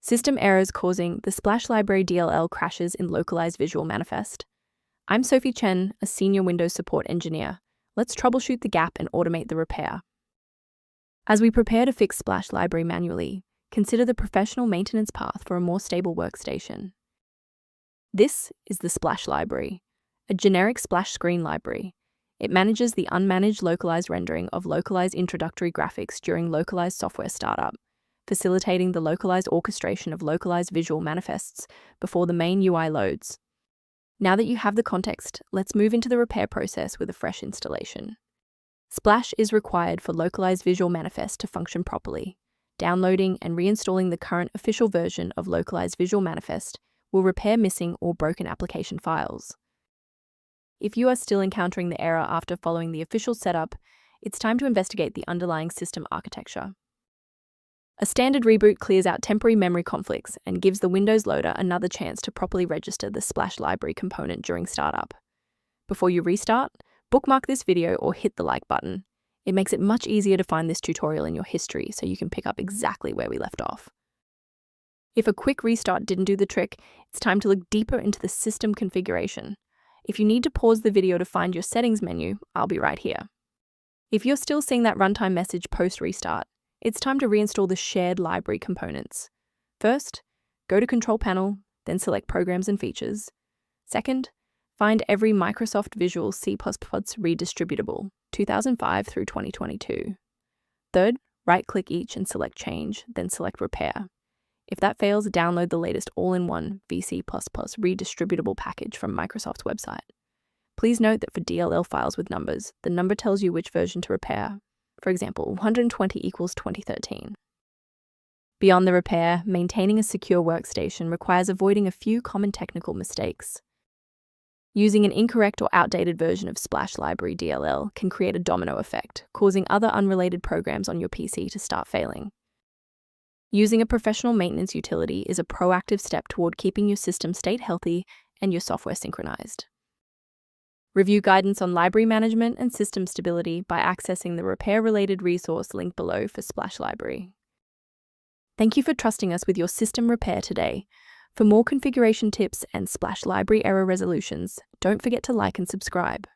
System errors causing the Splash Library DLL crashes in Localized Visual Manifest. I'm Sophie Chen, a senior Windows support engineer. Let's troubleshoot the gap and automate the repair. As we prepare to fix Splash Library manually, consider the professional maintenance path for a more stable workstation. This is the Splash Library, a generic splash screen library. It manages the unmanaged localized rendering of localized introductory graphics during localized software startup, facilitating the localized orchestration of localized visual manifests before the main UI loads. Now that you have the context, let's move into the repair process with a fresh installation. Splash is required for localized visual manifest to function properly. Downloading and reinstalling the current official version of localized visual manifest will repair missing or broken application files. If you are still encountering the error after following the official setup, it's time to investigate the underlying system architecture. A standard reboot clears out temporary memory conflicts and gives the Windows loader another chance to properly register the Splash Library component during startup. Before you restart, bookmark this video or hit the like button. It makes it much easier to find this tutorial in your history so you can pick up exactly where we left off. If a quick restart didn't do the trick, it's time to look deeper into the system configuration. If you need to pause the video to find your settings menu, I'll be right here. If you're still seeing that runtime message post-restart, it's time to reinstall the shared library components. First, go to Control Panel, then select Programs and Features. Second, find every Microsoft Visual C++ redistributable, 2005 through 2022. Third, right-click each and select Change, then select Repair. If that fails, download the latest all-in-one VC++ redistributable package from Microsoft's website. Please note that for DLL files with numbers, the number tells you which version to repair. For example, 120 equals 2013. Beyond the repair, maintaining a secure workstation requires avoiding a few common technical mistakes. Using an incorrect or outdated version of Splash Library DLL can create a domino effect, causing other unrelated programs on your PC to start failing. Using a professional maintenance utility is a proactive step toward keeping your system state healthy and your software synchronized. Review guidance on library management and system stability by accessing the repair-related resource link below for Splash Library. Thank you for trusting us with your system repair today. For more configuration tips and Splash Library error resolutions, don't forget to like and subscribe.